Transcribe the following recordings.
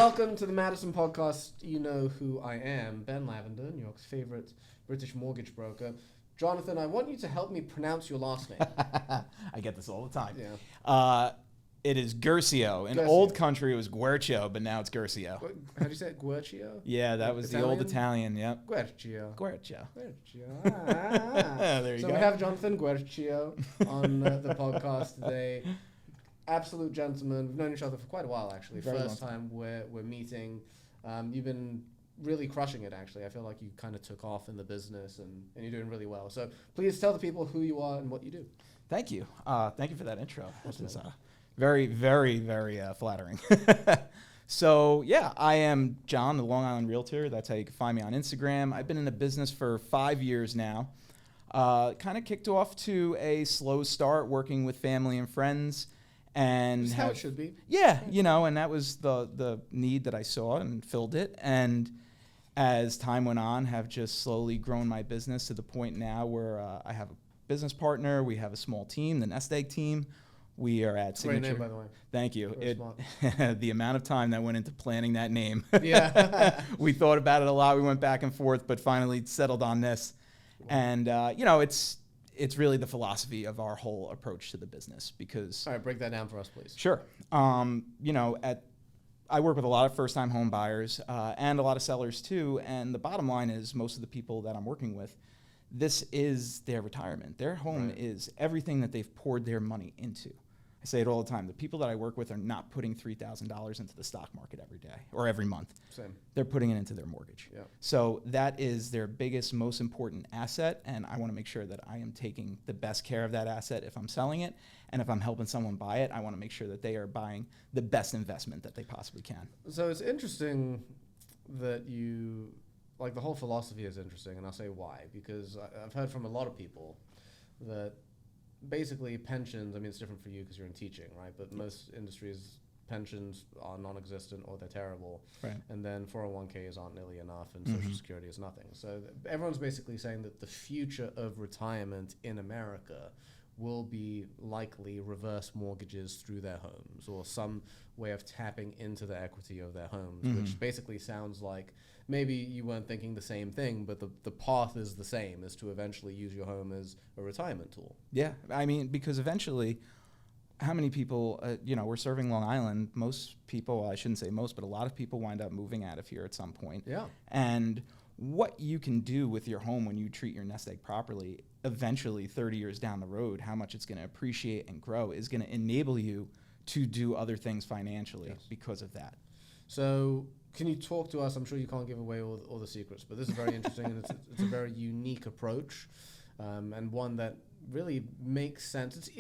welcome to the Madison Podcast. You know who I am, Ben Lavender, New York's favorite British mortgage broker. Jonathan, I want you to help me pronounce your last name. I get this all the time. Yeah. It is Guercio. In Guercio. old country, it was Guercio, but now it's Guercio. How do you say it? Guercio? Yeah, that was Italian? the old Italian. Yep. Guercio. Guercio. Guercio. There you So go. we have Jonathan Guercio on the podcast today. Absolute gentleman. We've known each other for quite a while, actually. Very First long time we're meeting. You've been really crushing it, actually. I feel like you kind of took off in the business, and you're doing really well. So please tell the people who you are and what you do. Thank you. Thank you for that intro. This is very, very, very flattering. So, yeah, I am John, the Long Island realtor. That's how you can find me on Instagram. I've been in the business for 5 years now. Kind of kicked off to a slow start working with family and friends. And Just how it should be. Yeah, and that was the need that I saw and filled it. And as time went on, have just slowly grown my business to the point now where I have a business partner. We have a small team, the Nest Egg team. We are at Signature. Great name, by the way. Thank you. Very smart. The amount of time that went into planning that name. Yeah. We thought about it a lot. We went back and forth, but finally settled on this. And, it's really the philosophy of our whole approach to the business because... All right, break that down for us, please. Sure. I work with a lot of first-time home buyers and a lot of sellers too. And the bottom line is most of the people that I'm working with, this is their retirement. Their home is everything that they've poured their money into. I say it all the time. The people that I work with are not putting $3,000 into the stock market every day or every month. Same. They're putting it into their mortgage. Yeah. So that is their biggest, most important asset, and I want to make sure that I am taking the best care of that asset if I'm selling it, and if I'm helping someone buy it, I want to make sure that they are buying the best investment that they possibly can. So it's interesting that you, like the whole philosophy is interesting, and I'll say why. Because I've heard from a lot of people that basically pensions, I mean, it's different for you because you're in teaching, right? But most industries, pensions are non-existent or they're terrible. Right. And then 401ks aren't nearly enough and Social Security is nothing. So everyone's basically saying that the future of retirement in America will be likely reverse mortgages through their homes or some way of tapping into the equity of their homes, which basically sounds like maybe you weren't thinking the same thing, but the path is the same, is to eventually use your home as a retirement tool. Yeah, I mean, because eventually, how many people, we're serving Long Island. Most people, I shouldn't say most, but a lot of people wind up moving out of here at some point. Yeah. And what you can do with your home when you treat your nest egg properly, eventually 30 years down the road, how much it's going to appreciate and grow is going to enable you to do other things financially because of that. So can you talk to us? I'm sure you can't give away all the secrets, but this is very interesting and it's a very unique approach and one that really makes sense.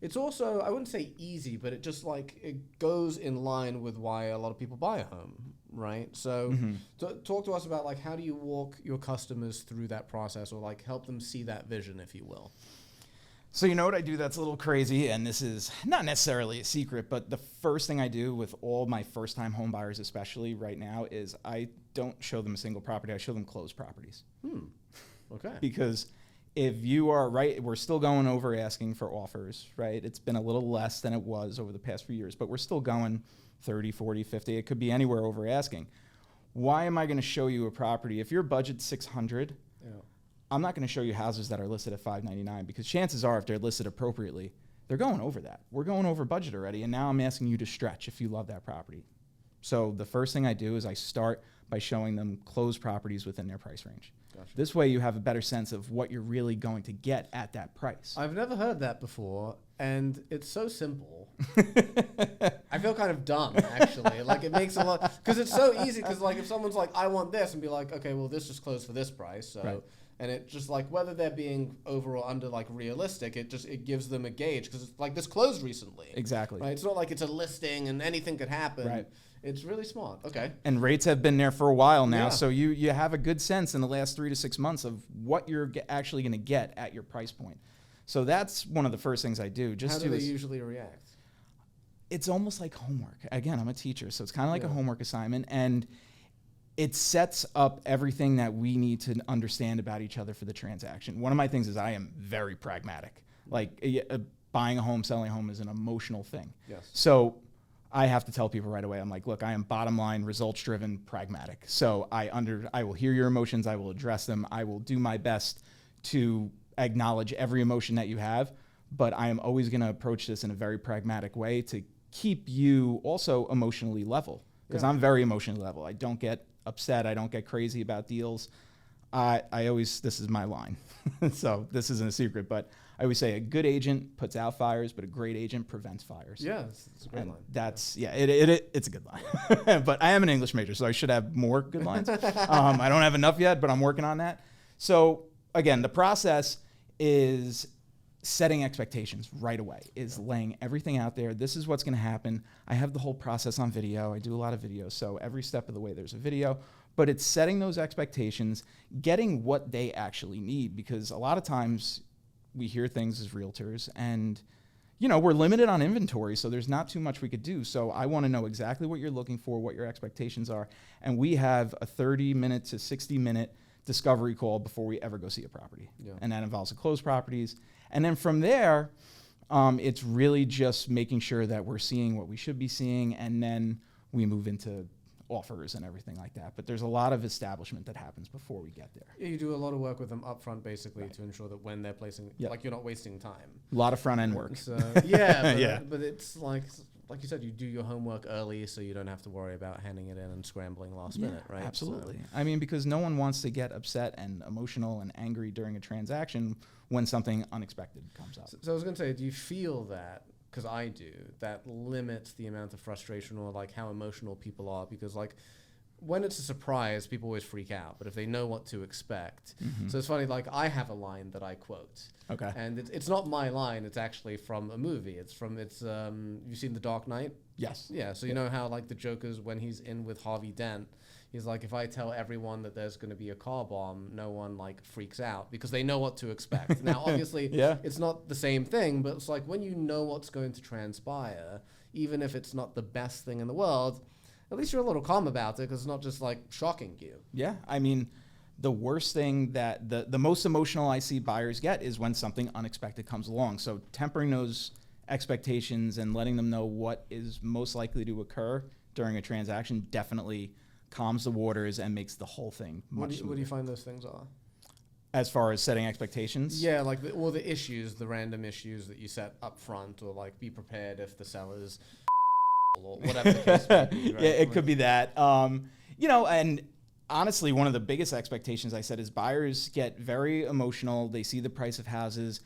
It's also, I wouldn't say easy, but it just it goes in line with why a lot of people buy a home, right? So talk to us about how do you walk your customers through that process or help them see that vision, if you will. So you know what I do that's a little crazy, and this is not necessarily a secret, but the first thing I do with all my first-time home buyers, especially right now, is I don't show them a single property. I show them closed properties. Okay. Because if you are right, we're still going over asking for offers, right? It's been a little less than it was over the past few years, but we're still going 30, 40, 50. It could be anywhere over asking. Why am I going to show you a property? If your budget's $600, I'm not going to show you houses that are listed at $599 because chances are if they're listed appropriately, they're going over that. We're going over budget already, and now I'm asking you to stretch if you love that property. So the first thing I do is I start by showing them closed properties within their price range. Gotcha. This way you have a better sense of what you're really going to get at that price. I've never heard that before, and it's so simple. I feel kind of dumb, actually. It makes a lot, because it's so easy, because if someone's like, I want this, and be like, okay, well, this just closed for this price, so... Right. And it just whether they're being over or under realistic, it gives them a gauge because it's this closed recently. Exactly. Right? It's not like it's a listing and anything could happen. Right. It's really smart. Okay. And rates have been there for a while now, Yeah. so you have a good sense in the last 3 to 6 months of what you're actually going to get at your price point. So that's one of the first things I do. How do they usually react? It's almost like homework. Again, I'm a teacher, so it's kind of like a homework assignment, and it sets up everything that we need to understand about each other for the transaction. One of my things is I am very pragmatic. Buying a home, selling a home is an emotional thing. Yes. So I have to tell people right away. I'm like, look, I am bottom line, results driven, pragmatic. So I will hear your emotions. I will address them. I will do my best to acknowledge every emotion that you have, but I am always going to approach this in a very pragmatic way to keep you also emotionally level, because I'm very emotionally level. I don't get upset. I don't get crazy about deals. I always, this is my line. So this isn't a secret, but I always say a good agent puts out fires, but a great agent prevents fires. Yeah, it's a great line. That's, it's a good line. But I am an English major, so I should have more good lines. I don't have enough yet, but I'm working on that. So again, the process is setting expectations right away, is laying everything out there. This is what's going to happen. I have the whole process on video. I do a lot of videos, so every step of the way there's a video. But it's setting those expectations, getting what they actually need, because a lot of times we hear things as realtors and, you know, we're limited on inventory, so there's not too much we could do. So I want to know exactly what you're looking for, what your expectations are. And we have a 30-minute to 60-minute discovery call before we ever go see a property. Yeah. And that involves the closed properties. And then from there, it's really just making sure that we're seeing what we should be seeing, and then we move into offers and everything like that. But there's a lot of establishment that happens before we get there. Yeah, you do a lot of work with them up front, basically, to ensure that when they're placing, like, you're not wasting time. A lot of front end work. So, yeah, but it's like you said, you do your homework early, so you don't have to worry about handing it in and scrambling last minute, right? Absolutely. So. I mean, because no one wants to get upset and emotional and angry during a transaction when something unexpected comes up. So I was going to say, do you feel that, because I do, that limits the amount of frustration or like how emotional people are? Because like when it's a surprise, people always freak out, but if they know what to expect. So it's funny, like I have a line that I quote. Okay. And it's not my line, it's actually from a movie. You've seen The Dark Knight? Yes. Yeah, so you know how like the Joker's, when he's in with Harvey Dent, he's like, if I tell everyone that there's going to be a car bomb, no one like freaks out because they know what to expect. Now, obviously, it's not the same thing, but it's like when you know what's going to transpire, even if it's not the best thing in the world, at least you're a little calm about it because it's not just like shocking you. Yeah, I mean, the worst thing that the most emotional I see buyers get is when something unexpected comes along. So tempering those expectations and letting them know what is most likely to occur during a transaction definitely calms the waters and makes the whole thing much smoother. What do you find those things are? As far as setting expectations? Yeah, like all the issues, the random issues that you set up front, or like be prepared if the seller's or whatever the case may be, right? Yeah, it could be that. You know, and honestly, one of the biggest expectations I said is buyers get very emotional. They see the price of houses.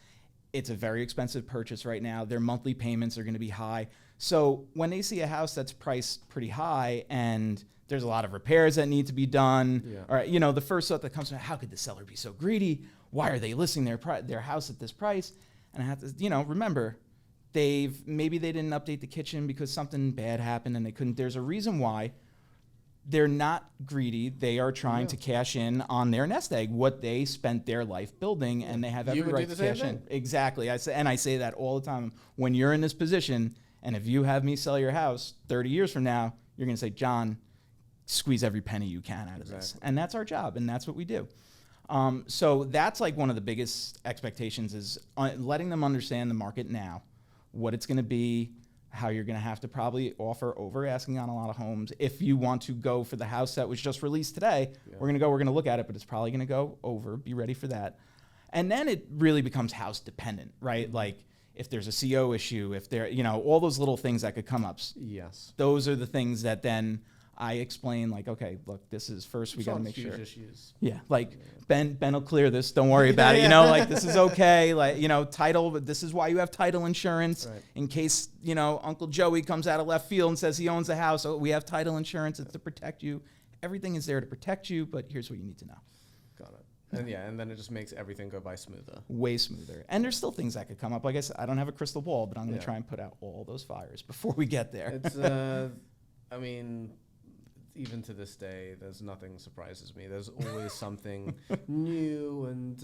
It's a very expensive purchase right now. Their monthly payments are going to be high. So when they see a house that's priced pretty high and there's a lot of repairs that need to be done, or, you know, the first thought that comes to, how could the seller be so greedy? Why are they listing their house at this price? And I have to, you know, remember, maybe they didn't update the kitchen because something bad happened and they couldn't. There's a reason why. They're not greedy. They are trying to cash in on their nest egg, what they spent their life building, and they have every right to cash in. Exactly. I say that all the time. When you're in this position, and if you have me sell your house 30 years from now, you're going to say, John, squeeze every penny you can out of this. And that's our job, and that's what we do. So that's like one of the biggest expectations is letting them understand the market now, what it's going to be, how you're going to have to probably offer over asking on a lot of homes. If you want to go for the house that was just released today, we're going to look at it, but it's probably going to go over. Be ready for that. And then it really becomes house dependent, right? Like if there's a CO issue, if there, you know, all those little things that could come up. Yes. Those are the things that then I explain, like, okay, look, this is first, we got to make sure. Issues. Yeah, like Ben will clear this. Don't worry about it. You know, like this is okay. Like, you know, title, but this is why you have title insurance in case, you know, Uncle Joey comes out of left field and says he owns a house. Oh, we have title insurance. It's to protect you. Everything is there to protect you, but here's what you need to know. Got it. And then it just makes everything go by smoother. Way smoother. And there's still things that could come up. Like I said, I don't have a crystal ball, but I'm going to try and put out all those fires before we get there. It's, I mean, even to this day, there's nothing surprises me. There's always something new. And,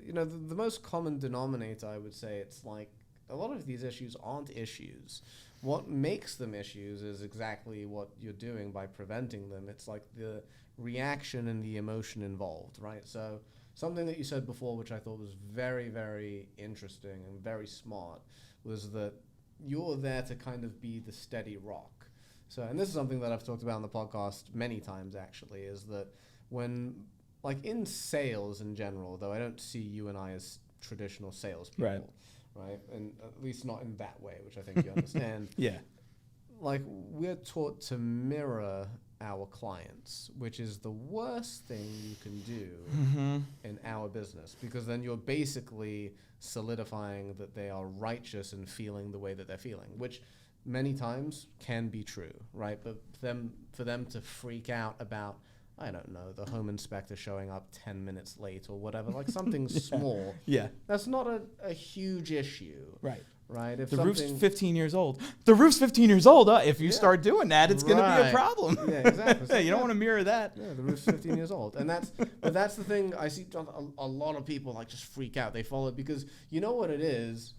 you know, the most common denominator, I would say, it's like a lot of these issues aren't issues. What makes them issues is exactly what you're doing by preventing them. It's like the reaction and the emotion involved, right? So something that you said before, which I thought was very, very interesting and very smart, was that you're there to kind of be the steady rock. So, and this is something that I've talked about on the podcast many times actually, is that when, like in sales in general, though I don't see you and I as traditional salespeople, right? And at least not in that way, which I think you understand. Yeah. Like we're taught to mirror our clients, which is the worst thing you can do in our business, because then you're basically solidifying that they are righteous and feeling the way that they're feeling, which many times can be true, right? But for them to freak out about, I don't know, the home inspector showing up 10 minutes late or whatever, like something small. Yeah. That's not a huge issue. Right. If the roof's 15 years old. The roof's 15 years old. If you start doing that, it's going to be a problem. Yeah, exactly. So you don't want to mirror that. Yeah, the roof's 15 years old. And that's the thing. I see a lot of people like just freak out. They follow it because you know what it is?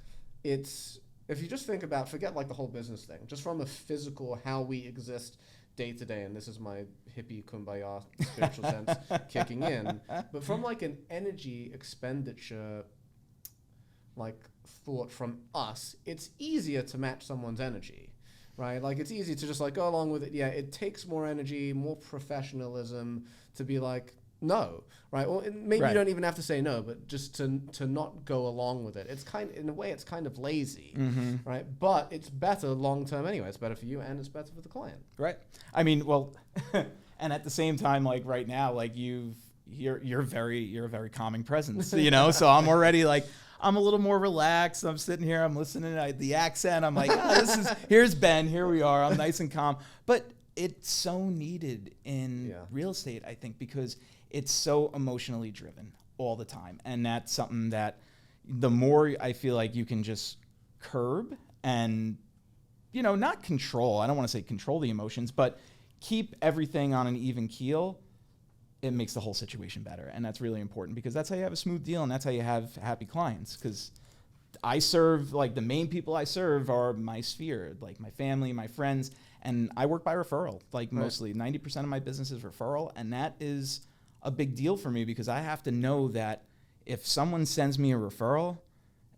It's, if you just think about, forget like the whole business thing, just from a physical, how we exist day to day, and this is my hippie kumbaya spiritual sense kicking in, but from like an energy expenditure, like thought from us, it's easier to match someone's energy, right? Like it's easy to just like go along with it. Yeah, it takes more energy, more professionalism to be like, no, right? Or maybe you don't even have to say no, but just to not go along with it. It's kind of, in a way, it's kind of lazy, right? But it's better long term anyway. It's better for you and it's better for the client. Right. I mean, well, and at the same time, like right now, like you're a very calming presence, you know? So I'm already like, I'm a little more relaxed. I'm sitting here, I'm listening to the accent. I'm like, here's Ben, here we are. I'm nice and calm. But it's so needed in real estate, I think, because it's so emotionally driven all the time. And that's something that the more I feel like you can just curb and, you know, not control. I don't want to say control the emotions, but keep everything on an even keel. It makes the whole situation better. And that's really important because that's how you have a smooth deal and that's how you have happy clients. Because I serve, like the main people I serve are my sphere, like my family, my friends, and I work by referral, like mostly 90% of my business is referral. And that is a big deal for me because I have to know that if someone sends me a referral,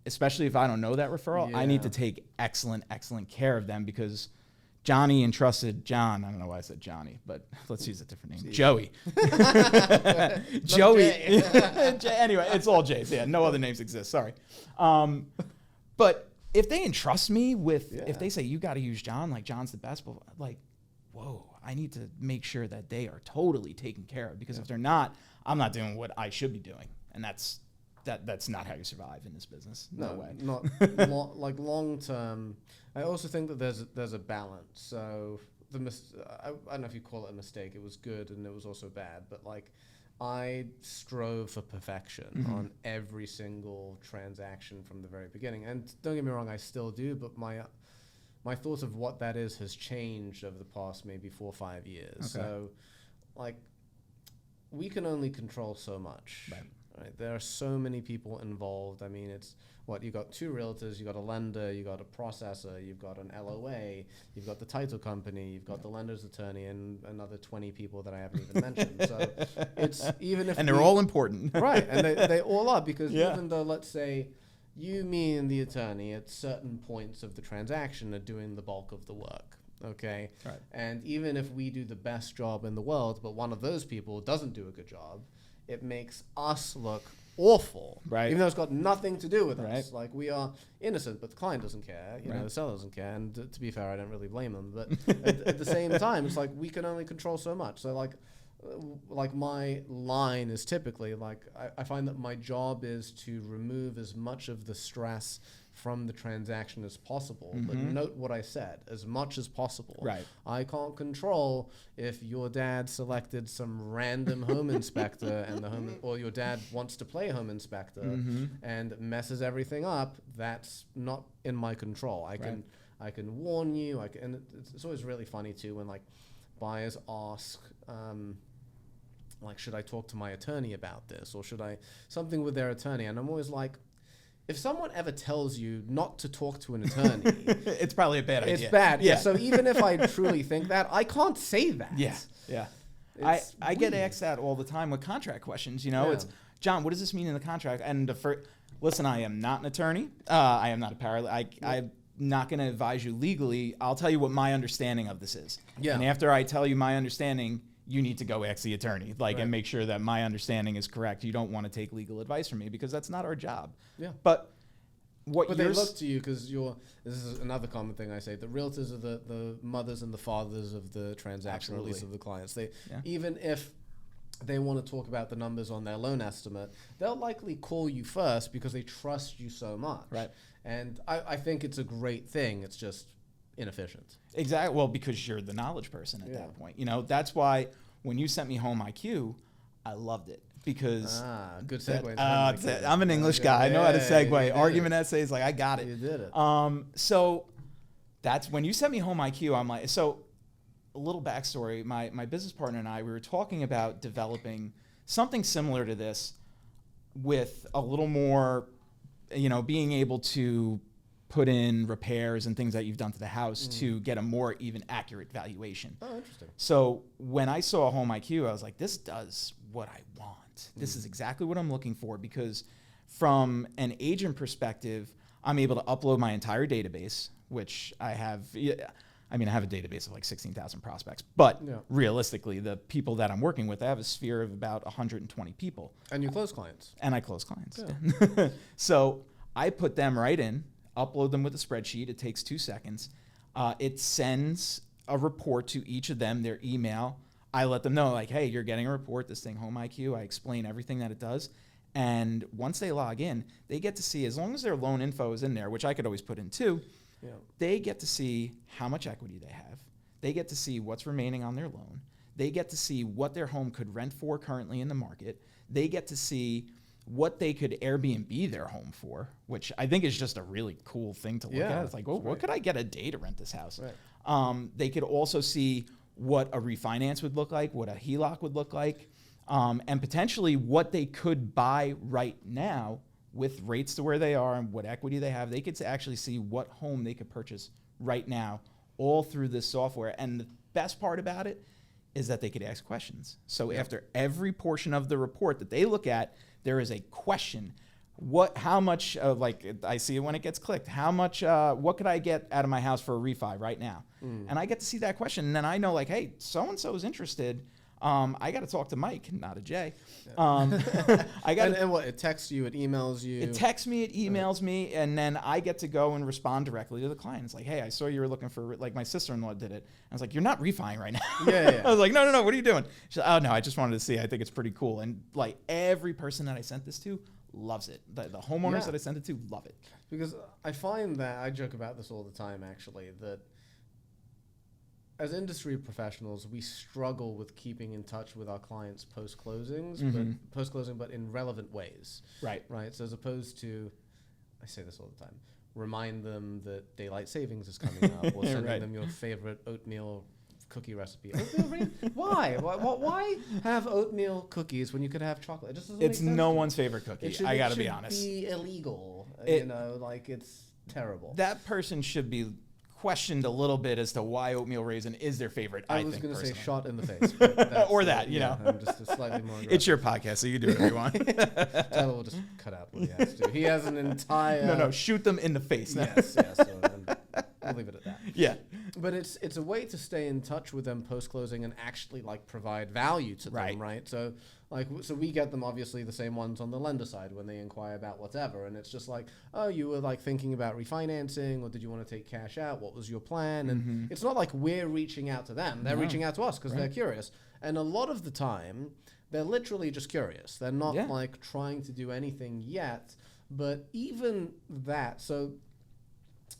especially if I don't know that referral, I need to take excellent care of them because Johnny entrusted John. I don't know why I said Johnny, but let's use a different name. Joey. Joey. Anyway, it's all J's. Yeah, no other names exist. Sorry. But if they entrust me with, if they say, you got to use John, like John's the best, but like, whoa, I need to make sure that they are totally taken care of because if they're not, I'm not doing what I should be doing. And that's not how you survive in this business. No way. Not like long term. I also think that there's a balance. So I don't know if you call it a mistake. It was good and it was also bad. But like I strove for perfection on every single transaction from the very beginning. And don't get me wrong, I still do. But my thoughts of what that is has changed over the past maybe 4 or 5 years. Okay. So like we can only control so much. Right. There are so many people involved. I mean, it's what you got 2 realtors, you got a lender, you got a processor, you've got an LOA, you've got the title company, you've got the lender's attorney, and another 20 people that I haven't even mentioned. So it's even if they're all important, right? And they all are because even though let's say you, me, and the attorney at certain points of the transaction are doing the bulk of the work. Okay. Right. And even if we do the best job in the world, but one of those people doesn't do a good job, it makes us look awful, right? Even though it's got nothing to do with us. Like we are innocent, but the client doesn't care. You know, the seller doesn't care. And to be fair, I don't really blame them. But at the same time, it's like we can only control so much. So like my line is typically like I find that my job is to remove as much of the stress from the transaction as possible. But note what I said, as much as possible. Right. I can't control if your dad selected some random home inspector and or your dad wants to play home inspector and messes everything up. That's not in my control. I can warn you. And it's always really funny too when like buyers ask, like, should I talk to my attorney about this or should I something with their attorney? And I'm always like, if someone ever tells you not to talk to an attorney, it's probably a bad idea. It's bad. Yeah. So even if I truly think that, I can't say that. Yeah. Yeah. I get asked that all the time with contract questions. You know, it's John, what does this mean in the contract? And listen, I am not an attorney. I am not a paralegal. not going to advise you legally. I'll tell you what my understanding of this is. Yeah. And after I tell you my understanding, you need to go ask the attorney, Right. and make sure that my understanding is correct. You don't want to take legal advice from me because that's not our job. Yeah. But they look to you because this is another common thing I say, the realtors are the mothers and the fathers of the transaction, or at least of the clients. Even if they want to talk about the numbers on their loan estimate, they'll likely call you first because they trust you so much. Right. And I think it's a great thing. It's just inefficient. Exactly. Well, because you're the knowledge person at that point. That's why when you sent me Home IQ, I loved it. Because good segue. I'm an English guy. I know how to segue. Argument essays, I got it. You did it. So that's when you sent me Home IQ. I'm like, so a little backstory. My business partner and I, we were talking about developing something similar to this with a little more, being able to put in repairs and things that you've done to the house to get a more even accurate valuation. Oh, interesting. So when I saw Home IQ, I was like, this does what I want. This is exactly what I'm looking for, because from an agent perspective, I'm able to upload my entire database, which I have. I have a database of like 16,000 prospects, but realistically, the people that I'm working with, I have a sphere of about 120 people. And you close clients. And I close clients. Yeah. So I put them right in, upload them with a spreadsheet. It takes 2 seconds. It sends a report to each of them, their email. I let them know, hey, you're getting a report, this thing, Home IQ. I explain everything that it does. And once they log in, they get to see, as long as their loan info is in there, which I could always put in too, they get to see how much equity they have. They get to see what's remaining on their loan. They get to see what their home could rent for currently in the market. They get to see what they could Airbnb their home for, which I think is just a really cool thing to look at. It's like, what could I get a day to rent this house? Right. They could also see what a refinance would look like, what a HELOC would look like, and potentially what they could buy right now with rates to where they are and what equity they have. They could actually see what home they could purchase right now, all through this software. And the best part about it is that they could ask questions. So after every portion of the report that they look at, there is a question. How much, I see it when it gets clicked, how much, what could I get out of my house for a refi right now? And I get to see that question. And then I know, hey, so-and-so is interested. I got to talk to Mike, not a Jay. I got and what, it texts you, it emails you? It texts me, it emails me, and then I get to go and respond directly to the client. It's like, hey, I saw you were looking for, my sister-in-law did it. I was like, you're not refining right now. Yeah. I was like, no, what are you doing? She's like, oh, no, I just wanted to see. I think it's pretty cool. And every person that I sent this to loves it. The homeowners that I sent it to love it. Because I find that, I joke about this all the time actually, that as industry professionals, we struggle with keeping in touch with our clients post-closing, but in relevant ways. Right. So as opposed to, I say this all the time, remind them that daylight savings is coming up, or sending them your favorite oatmeal cookie recipe. Why have oatmeal cookies when you could have chocolate? It just doesn't make sense. It's no one's favorite cookie. I got to be honest. It should be illegal. It's terrible. That person should be questioned a little bit as to why oatmeal raisin is their favorite. I was going to say shot in the face. Or that, you know. I'm just slightly more aggressive. It's your podcast, so you do whatever you want. Tyler will just cut out what he has to. He has an entire... No, shoot them in the face. Yes. So we'll leave it at that. Yeah. But it's a way to stay in touch with them post-closing and actually provide value to them, right? So we get them, obviously, the same ones on the lender side when they inquire about whatever. And it's just oh, you were thinking about refinancing, or did you want to take cash out? What was your plan? And it's not like we're reaching out to them. They're reaching out to us because they're curious. And a lot of the time, they're literally just curious. They're not trying to do anything yet. But even that,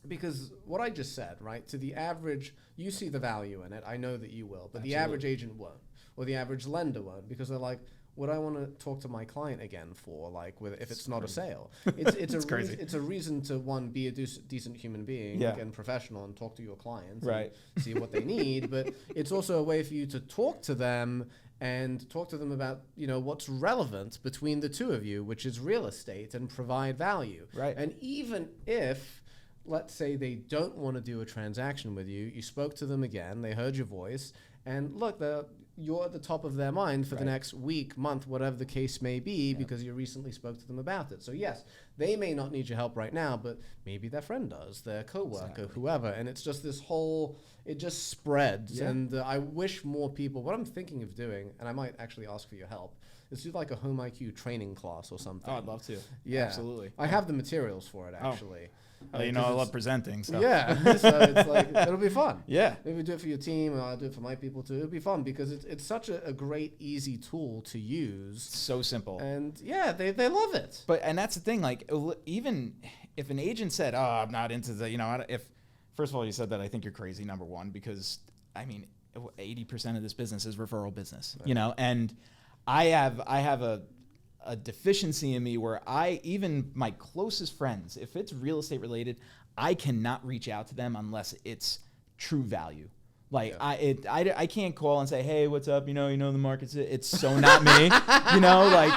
because what I just said, right, to the average, you see the value in it. I know that you will, but the average agent won't, or the average lender won't, because they're like, what do I want to talk to my client again for? If it's not a sale, it's crazy. It's a reason to be a decent human being and professional and talk to your clients, and see what they need. But it's also a way for you to talk to them and talk to them about what's relevant between the two of you, which is real estate, and provide value. Right. And even if let's say they don't want to do a transaction with you. You spoke to them again. They heard your voice. And look, you're at the top of their mind for the next week, month, whatever the case may be, because you recently spoke to them about it. So yes, they may not need your help right now, but maybe their friend does, their coworker, whoever. And it's just this whole, it just spreads. Yeah. And I wish more people, what I'm thinking of doing, and I might actually ask for your help, is do like a Home IQ training class or something. Oh, I'd love to. Yeah. Absolutely. I have the materials for it, actually. Oh, you know, I love presenting. So. Yeah, so it's like, it'll be fun. Yeah. Maybe do it for your team, and I'll do it for my people too. It'll be fun because it's such a great, easy tool to use. So simple. And yeah, they love it. And that's the thing, like, even if an agent said, oh, I'm not into the, you know, if, first of all, you said that, I think you're crazy, number one, because, I mean, 80% of this business is referral business, you know, and I have a deficiency in me where even my closest friends, if it's real estate related, I cannot reach out to them unless it's true value. Like I can't call and say, hey, what's up? You know the market's, it's so not me, you know, like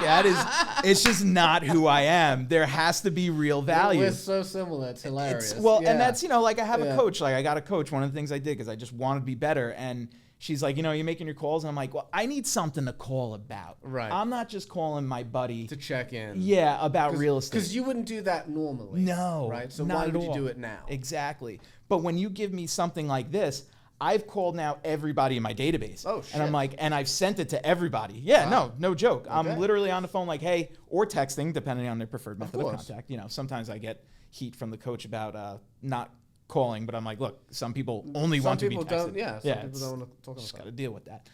it's just not who I am. There has to be real value. We're so similar. It's hilarious. And that's, you know, like I have a coach, like I got a coach. One of the things I did, cause I just wanted to be better. And she's like, you know, you're making your calls. And I'm like, well, I need something to call about. Right. I'm not just calling my buddy to check in. Yeah, about real estate. Because you wouldn't do that normally. No. Right? So why would you do it now? Exactly. But when you give me something like this, I've called now everybody in my database. Oh, shit. And I'm like, and I've sent it to everybody. Yeah, no joke. Okay. I'm literally on the phone like, hey, or texting, depending on their preferred method of contact. You know, sometimes I get heat from the coach about not calling, but I'm like, look, some people only want to be texted. Some people don't want to talk on the phone. Just got to deal with that.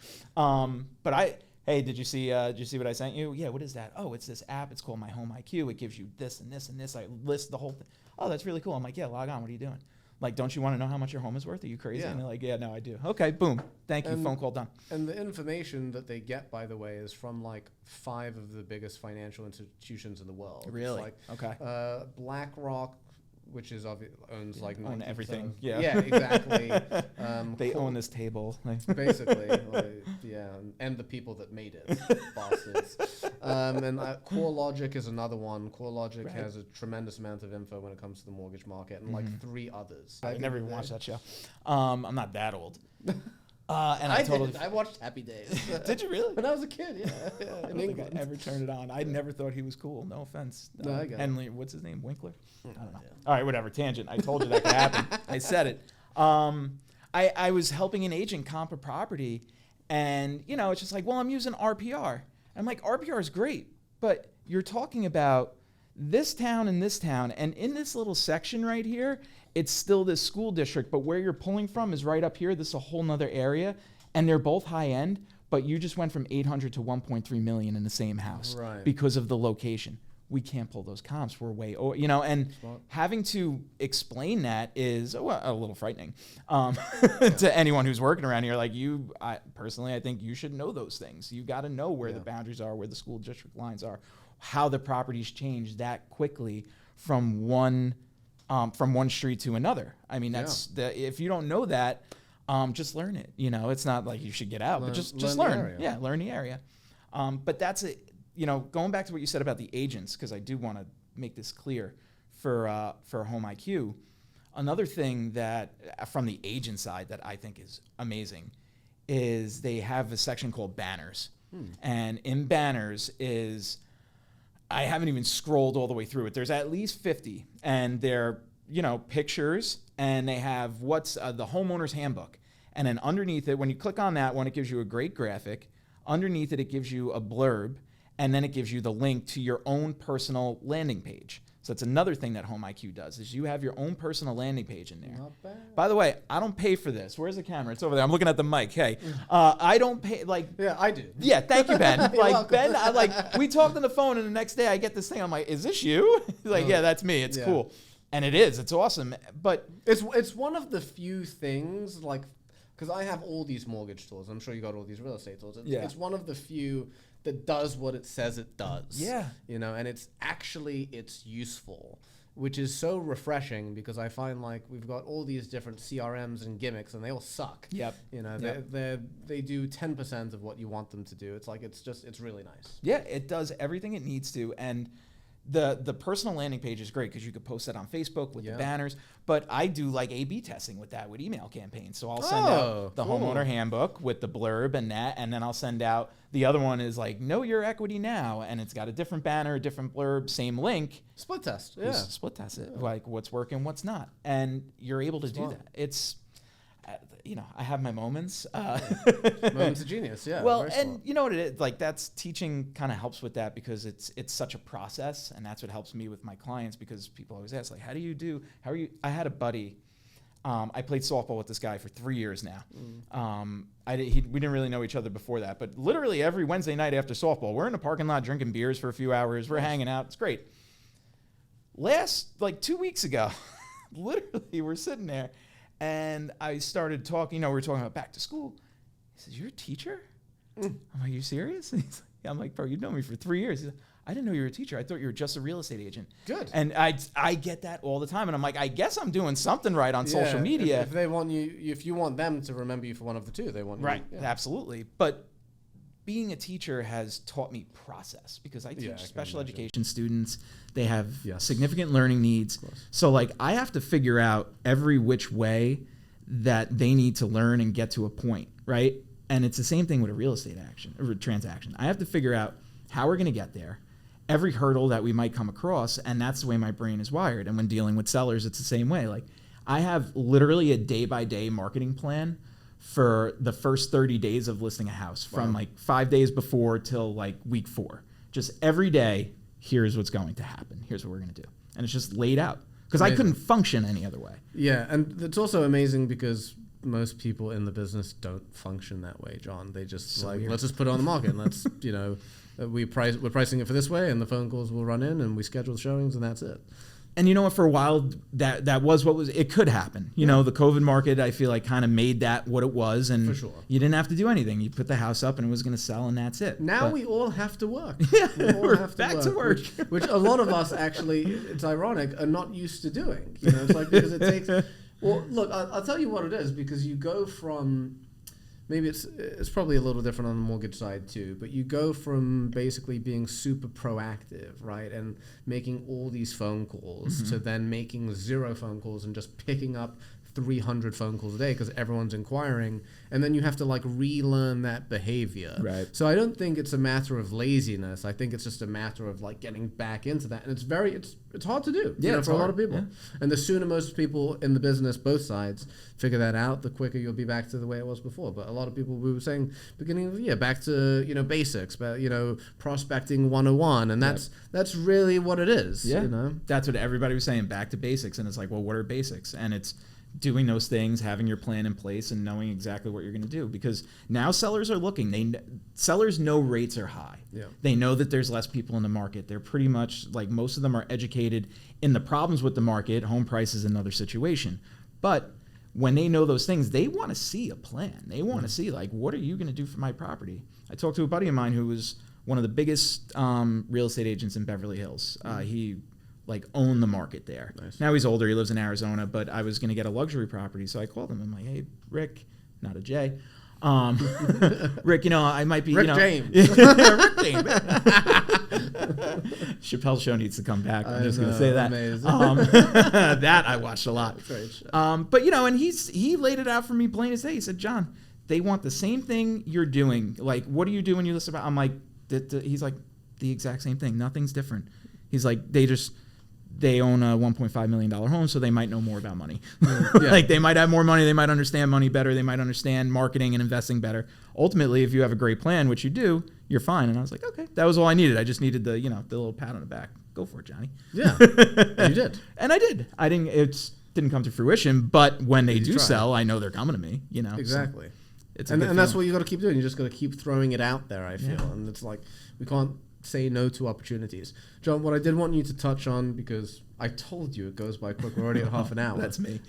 Hey, did you see what I sent you? Yeah, what is that? Oh, it's this app. It's called My Home IQ. It gives you this and this and this. I list the whole thing. Oh, that's really cool. I'm like, yeah, log on. What are you doing? Like, don't you want to know how much your home is worth? Are you crazy? Yeah. And they're like, yeah, no, I do. Okay, boom. Thank you. Phone call done. And the information that they get, by the way, is from like 5 of the biggest financial institutions in the world. Really? Like, okay. BlackRock, which is owns like own everything. Yeah. Yeah, exactly. They own this table. Basically, and the people that made it, bastards. And CoreLogic is another one. CoreLogic has a tremendous amount of info when it comes to the mortgage market, and like 3 others. I never even watched that show. I'm not that old. And I watched Happy Days. Did you really? When I was a kid, yeah. In England. I never turned it on. I never thought he was cool. No offense. No, I got Henley, what's his name? Winkler? I don't know. Yeah. All right, whatever. Tangent. I told you that could happen. I said it. I was helping an agent comp a property, and you know, it's just like, well, I'm using RPR. I'm like, RPR is great, but you're talking about this town and this town, and in this little section right here, it's still this school district, but where you're pulling from is right up here. This is a whole nother area, and they're both high end, but you just went from 800 to 1.3 million in the same house because of the location. We can't pull those comps. We're way, you know, and having to explain that is a little frightening to anyone who's working around here. Like personally, I think you should know those things. You got to know where the boundaries are, where the school district lines are, how the properties change that quickly from one street to another. I mean, if you don't know that, just learn it. You know, it's not like you should get out, but just learn. Yeah, learn the area. But that's it. You know, going back to what you said about the agents, because I do want to make this clear for Home IQ. Another thing that from the agent side that I think is amazing is they have a section called banners, and in banners is, I haven't even scrolled all the way through it. There's at least 50, and they're, you know, pictures, and they have what's the homeowner's handbook. And then underneath it, when you click on that one, it gives you a great graphic. Underneath it, it gives you a blurb, and then it gives you the link to your own personal landing page. So that's another thing that Home IQ does, is you have your own personal landing page in there. Not bad. By the way, I don't pay for this. Where's the camera? It's over there. I'm looking at the mic. Hey, I don't pay, like... Yeah, I do. Yeah, thank you, Ben. Like, Ben, we talked on the phone, and the next day I get this thing. I'm like, is this you? He's like, yeah, that's me. It's cool. And it is. It's awesome. But... It's one of the few things, like... Because I have all these mortgage tools. I'm sure you got all these real estate tools. It's one of the few that does what it says it does. Yeah. You know, and it's useful, which is so refreshing, because I find like we've got all these different CRMs and gimmicks, and they all suck. Yep. You know, they do 10% of what you want them to do. It's like, it's really nice. Yeah, it does everything it needs to. And The personal landing page is great because you could post that on Facebook with the banners. But I do like A/B testing with that with email campaigns. So I'll send out the homeowner handbook with the blurb and that, and then I'll send out the other one is like know your equity now, and it's got a different banner, a different blurb, same link. Split test, yeah. Split test it, like what's working, what's not, and you're able to do that. It's I have my moments. Moments of genius, yeah. Well, and you know what it is? Like that's teaching kind of helps with that because it's such a process, and that's what helps me with my clients because people always ask, like, how are you? I had a buddy. I played softball with this guy for 3 years now. We didn't really know each other before that, but literally every Wednesday night after softball, we're in the parking lot drinking beers for a few hours. We're hanging out. It's great. Like 2 weeks ago, literally we're sitting there. And I started talking, we were talking about back to school. He says, you're a teacher? I'm like, you serious? And he's like, yeah. I'm like, bro, you've known me for 3 years. He's like, I didn't know you were a teacher. I thought you were just a real estate agent. Good. And I get that all the time. And I'm like, I guess I'm doing something right on social media. If they want you, if you want them to remember you for one of the two, they want you. Right, absolutely. But being a teacher has taught me process because I teach special education students. They have significant learning needs. So like I have to figure out every which way that they need to learn and get to a point, right? And it's the same thing with a real estate action or a transaction. I have to figure out how we're going to get there, every hurdle that we might come across, and that's the way my brain is wired. And when dealing with sellers, it's the same way. Like I have literally a day-by-day marketing plan for the first 30 days of listing a house from like 5 days before till like week 4. Just every day, here's what's going to happen. Here's what we're going to do. And it's just laid out because I couldn't function any other way. Yeah. And it's also amazing because most people in the business don't function that way, John. They just let's just put it on the market and let's, we're pricing it for this way and the phone calls will run in and we schedule the showings and that's it. And you know what? For a while, that was what was. It could happen. You know, the COVID market, I feel like, kind of made that what it was, and for sure. You didn't have to do anything. You put the house up, and it was going to sell, and that's it. Now we all have to work. Yeah, we're back to work. Which a lot of us actually, it's ironic, are not used to doing. It's like because it takes. Well, look, I'll tell you what it is because you go from. Maybe it's probably a little different on the mortgage side too, but you go from basically being super proactive, right, and making all these phone calls to then making 0 phone calls and just picking up 300 phone calls a day because everyone's inquiring, and then you have to like relearn that behavior. Right. So I don't think it's a matter of laziness. I think it's just a matter of like getting back into that, and it's hard to do. For a lot of people. Yeah. And the sooner most people in the business, both sides, figure that out, the quicker you'll be back to the way it was before. But a lot of people, we were saying beginning of the year, back to basics, but prospecting 101, and that's really what it is. Yeah. That's what everybody was saying, back to basics, and it's like, well, what are basics? And it's doing those things, having your plan in place, and knowing exactly what you're going to do. Because now sellers are looking. Sellers know rates are high. Yeah. They know that there's less people in the market. They're pretty much like most of them are educated in the problems with the market. Home price is another situation. But when they know those things, they want to see a plan. They want to see like, what are you going to do for my property? I talked to a buddy of mine who was one of the biggest real estate agents in Beverly Hills. He own the market there. Nice. Now he's older. He lives in Arizona, but I was going to get a luxury property. So I called him. I'm like, hey, Rick, not a J. Rick, I might be, Rick James. Rick James. Chappelle's show needs to come back. I'm just going to say that. That I watched a lot. But, and he laid it out for me plain as day. He said, John, they want the same thing you're doing. Like, what do you do when you listen about? I'm like, he's like, the exact same thing. Nothing's different. He's like, they own a $1.5 million home, so they might know more about money. Like they might have more money, they might understand money better, they might understand marketing and investing better. Ultimately, if you have a great plan, which you do, you're fine. And I was like, okay, that was all I needed. I just needed the little pat on the back. Go for it, Johnny. Yeah, and you did. And I did. It didn't come to fruition, but when they do sell, I know they're coming to me. Exactly. So and that's what you got to keep doing. You just got to keep throwing it out there. I feel, and it's like we can't say no to opportunities. John, what I did want you to touch on, because I told you it goes by quick. We're already at half an hour. That's me.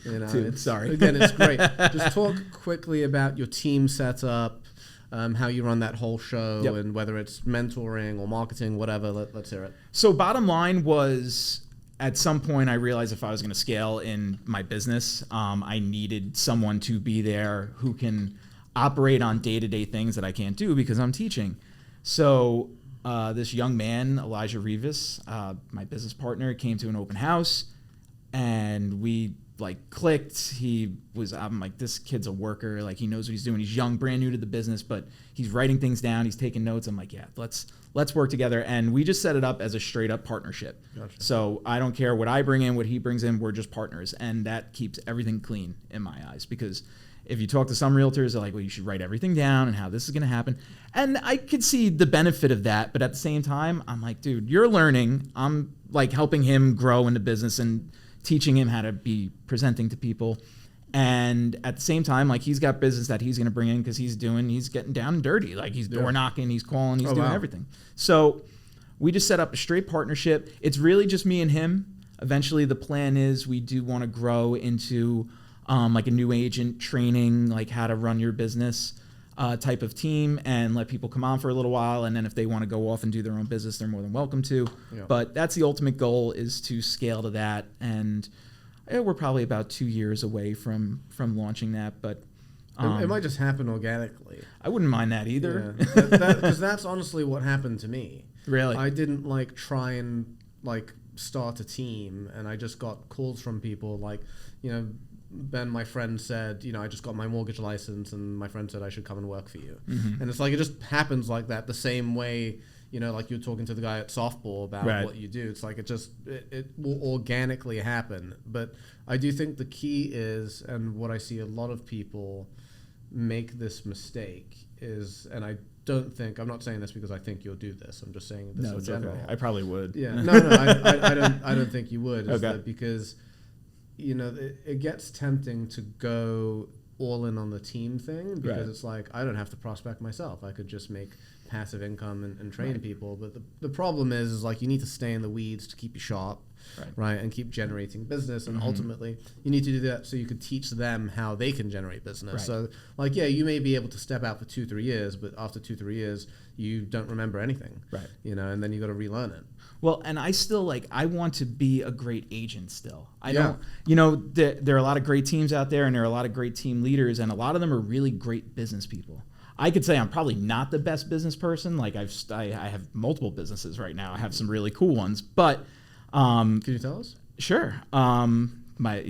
Sorry. Again, it's great. Just talk quickly about your team setup, how you run that whole show, and whether it's mentoring or marketing, whatever. Let's hear it. So bottom line was, at some point I realized if I was going to scale in my business, I needed someone to be there who can operate on day-to-day things that I can't do because I'm teaching. So this young man, Elijah Rivas, my business partner, came to an open house, and we like clicked. I'm like, this kid's a worker. Like, he knows what he's doing. He's young, brand new to the business, but he's writing things down. He's taking notes. I'm like, yeah, let's work together. And we just set it up as a straight up partnership. Gotcha. So I don't care what I bring in, what he brings in. We're just partners. And that keeps everything clean in my eyes, because if you talk to some realtors, they're like, well, you should write everything down and how this is going to happen. And I could see the benefit of that. But at the same time, I'm like, dude, you're learning. I'm like helping him grow in the business and teaching him how to be presenting to people. And at the same time, like, he's got business that he's going to bring in because he's getting down and dirty. Like, he's door knocking, he's calling, he's doing everything. So we just set up a straight partnership. It's really just me and him. Eventually, the plan is we do want to grow into like a new agent training, like how to run your business type of team, and let people come on for a little while. And then if they want to go off and do their own business, they're more than welcome to. Yeah. But that's the ultimate goal, is to scale to that. And we're probably about 2 years away from launching that. But it might just happen organically. I wouldn't mind that either. Because that's honestly what happened to me. Really? I didn't like try and like start a team, and I just got calls from people like, Ben, my friend, said, I just got my mortgage license, and my friend said I should come and work for you. Mm-hmm. And it's like, it just happens like that, the same way, like you're talking to the guy at softball about what you do. It's like, it will organically happen. But I do think the key is, and what I see a lot of people make this mistake is, and I'm not saying this because I think you'll do this. I'm just saying this in general. Okay. I probably would. Yeah. No, I don't think you would. Okay. Because it gets tempting to go all in on the team thing, because it's like, I don't have to prospect myself. I could just make passive income and train people. But the problem is like, you need to stay in the weeds to keep you sharp, right? And keep generating business. And ultimately, you need to do that so you could teach them how they can generate business. Right. So like, you may be able to step out for 2-3 years, but after 2-3 years, you don't remember anything, right? And then you got to relearn it. Well, and I still I want to be a great agent still. There are a lot of great teams out there, and there are a lot of great team leaders, and a lot of them are really great business people. I could say I'm probably not the best business person. Like, I have multiple businesses right now. I have some really cool ones, but can you tell us? Sure. You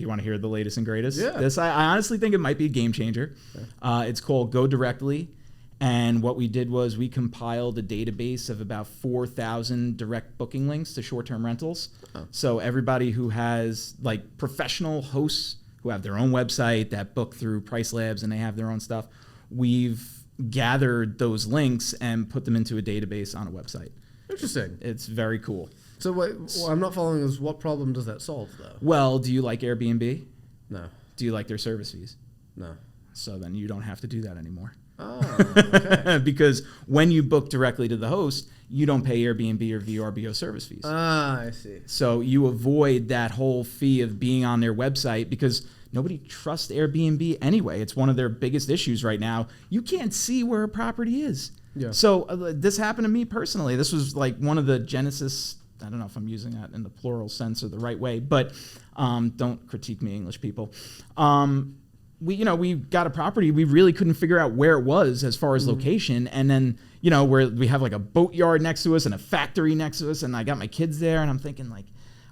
want to hear the latest and greatest? Yeah. This I honestly think it might be a game changer. Okay. It's called Go Directly. And what we did was we compiled a database of about 4,000 direct booking links to short-term rentals. Oh. So everybody who has like professional hosts who have their own website that book through Price Labs and they have their own stuff, we've gathered those links and put them into a database on a website. Interesting. It's very cool. So what I'm not following is, what problem does that solve, though? Well, do you like Airbnb? No. Do you like their service fees? No. So then you don't have to do that anymore. Oh, okay. Because when you book directly to the host, you don't pay Airbnb or VRBO service fees. Ah, I see. So you avoid that whole fee of being on their website, because nobody trusts Airbnb anyway. It's one of their biggest issues right now. You can't see where a property is. Yeah. So this happened to me personally. This was like one of the genesis. I don't know if I'm using that in the plural sense or the right way, but don't critique me, English people. We got a property. We really couldn't figure out where it was as far as location. And then, we have like a boatyard next to us and a factory next to us. And I got my kids there, and I'm thinking like,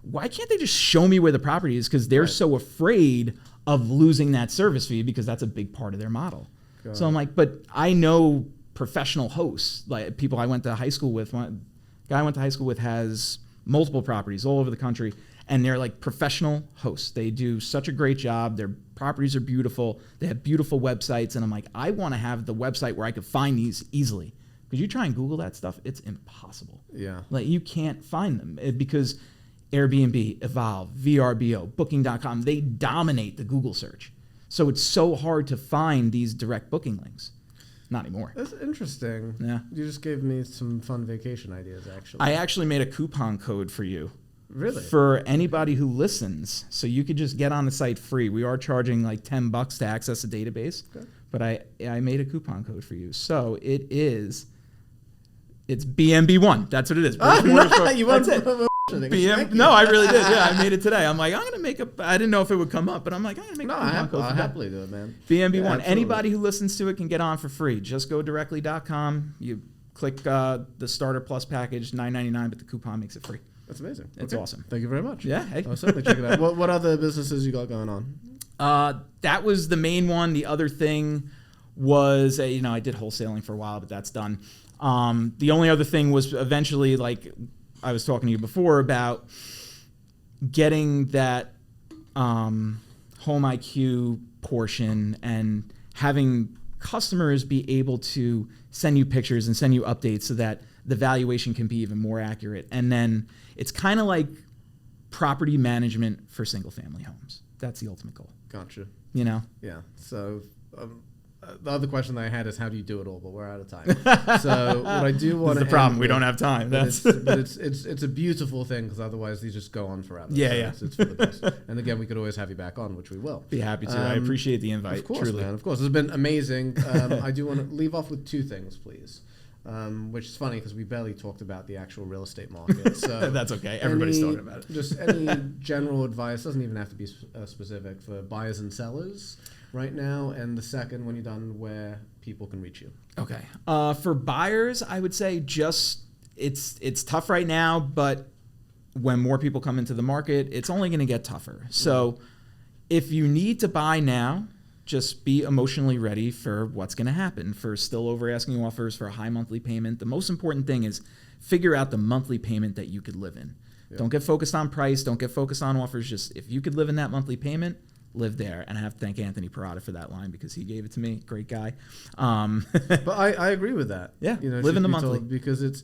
why can't they just show me where the property is? Because they're so afraid of losing that service fee, because that's a big part of their model. So I'm like, but I know professional hosts, like people I went to high school with. One guy I went to high school with has multiple properties all over the country. And they're like professional hosts. They do such a great job. Their properties are beautiful. They have beautiful websites. And I'm like, I want to have the website where I could find these easily. Because you try and Google that stuff, it's impossible. Yeah. Like, you can't find them because Airbnb, Evolve, VRBO, Booking.com, they dominate the Google search. So it's so hard to find these direct booking links. Not anymore. That's interesting. Yeah. You just gave me some fun vacation ideas, actually. I actually made a coupon code for you. Really? For anybody who listens, so you could just get on the site free. We are charging like $10 to access the database, but I made a coupon code for you. So it's BMB1. That's what it is. You want it? No, I really did. Yeah, I made it today. I'm like, I'm gonna make I didn't know if it would come up, but I'm like, I'm gonna make a coupon code. I'll happily do it, man. BMB1. Anybody who listens to it can get on for free. Just go directly.com. You click the Starter Plus package, $9.99, but the coupon makes it free. That's amazing. It's awesome. Thank you very much. Yeah. Hey. I'll certainly check it out. What other businesses you got going on? That was the main one. The other thing was, I did wholesaling for a while, but that's done. The only other thing was eventually, like I was talking to you before about getting that Home IQ portion and having customers be able to send you pictures and send you updates so that the valuation can be even more accurate. And then it's kind of like property management for single family homes. That's the ultimate goal. Gotcha. Yeah. So the other question that I had is how do you do it all? But we're out of time. So what I do want to the problem. We don't have time. It's a beautiful thing because otherwise these just go on forever. Yeah, so yeah. It's for the best. And again, we could always have you back on, which we will. Be happy to. I appreciate the invite. Of course, truly. man. Of course, it's been amazing. I do want to leave off with two things, please. Which is funny because we barely talked about the actual real estate market. So that's okay. Everybody's talking about it. Just any general advice, doesn't even have to be specific, for buyers and sellers right now. And the second, when you're done, where people can reach you. Okay. For buyers, I would say it's tough right now, but when more people come into the market, it's only going to get tougher. So if you need to buy now, just be emotionally ready for what's going to happen, for still over asking offers, for a high monthly payment. The most important thing is figure out the monthly payment that you could live in. Yeah. Don't get focused on price. Don't get focused on offers. Just if you could live in that monthly payment, live there. And I have to thank Anthony Parada for that line because he gave it to me. Great guy. But I agree with that. Yeah, live in the monthly. Because it's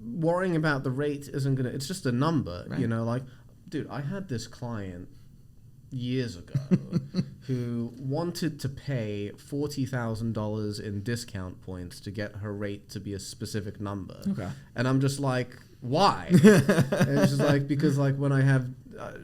worrying about the rate isn't going to, it's just a number. Right. Like, dude, I had this client years ago who wanted to pay $40,000 in discount points to get her rate to be a specific number. Okay. And I'm just like, why? And it's just like, because like when I have,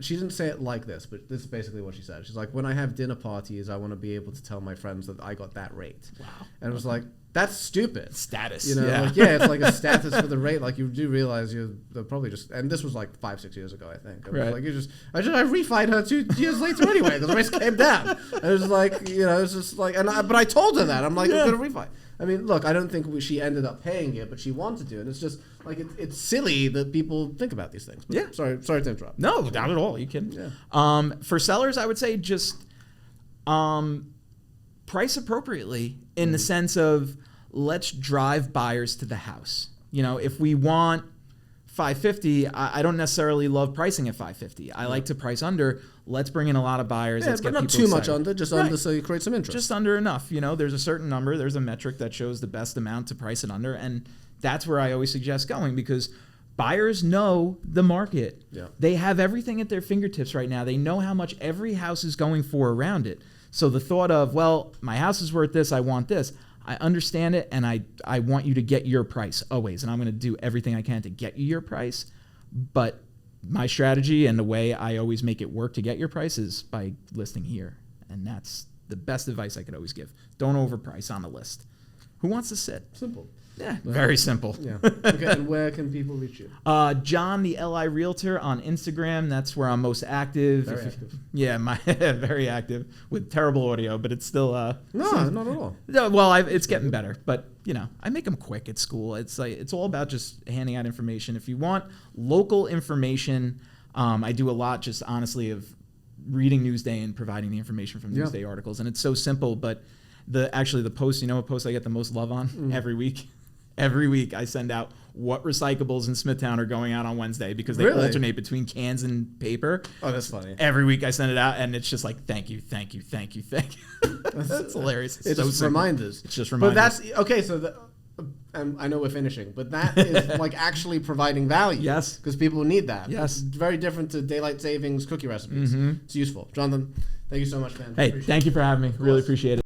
she didn't say it like this, but this is basically what she said. She's like, when I have dinner parties, I want to be able to tell my friends that I got that rate. Wow. And it was like, that's stupid. Status. It's like a status for the rate. Like you do realize they're probably just, and this was like 5-6 years ago, I think. Right. Like I refied her 2 years later anyway because the rates came down. And it was like, it's just like, but I told her that. I'm like, I'm gonna refi. I mean, look, I don't think she ended up paying it, but she wanted to, and it's just like it's silly that people think about these things. But sorry to interrupt. No, not at all. You kidding? Yeah. For sellers, I would say just price appropriately in the sense of let's drive buyers to the house. If we want $550, I don't necessarily love pricing at $550. I like to price under. Let's bring in a lot of buyers. Yeah, let's but get not people too much excited. under, just under so you create some interest. Just under enough. There's a certain number. There's a metric that shows the best amount to price it under, and that's where I always suggest going because buyers know the market. Yeah. They have everything at their fingertips right now. They know how much every house is going for around it. So the thought of, well, my house is worth this, I want this. I understand it, and I want you to get your price always, and I'm going to do everything I can to get you your price. But my strategy and the way I always make it work to get your price is by listing here, and that's the best advice I could always give. Don't overprice on a list. Who wants to sit? Simple. Yeah, very simple. Yeah. Okay, and where can people reach you? John, the LI Realtor on Instagram. That's where I'm most active. Very active. Yeah, very active with terrible audio, but it's still. No, not at all. No, well, it's getting better, but I make them quick at school. It's like it's all about just handing out information. If you want local information, I do a lot just honestly of reading Newsday and providing the information from Newsday articles, and it's so simple. But the post, what post I get the most love on every week. Every week I send out what recyclables in Smithtown are going out on Wednesday because they alternate between cans and paper. Oh, that's funny. Every week I send it out, and it's just like, thank you. That's hilarious. It's so just simple. reminders. It's just reminders. But that's, okay, so and I know we're finishing, but that is like actually providing value. Yes. Because people need that. Yes. It's very different to daylight savings cookie recipes. Mm-hmm. It's useful. Jonathan, thank you so much, man. Hey, thank you for having me. Really appreciate it.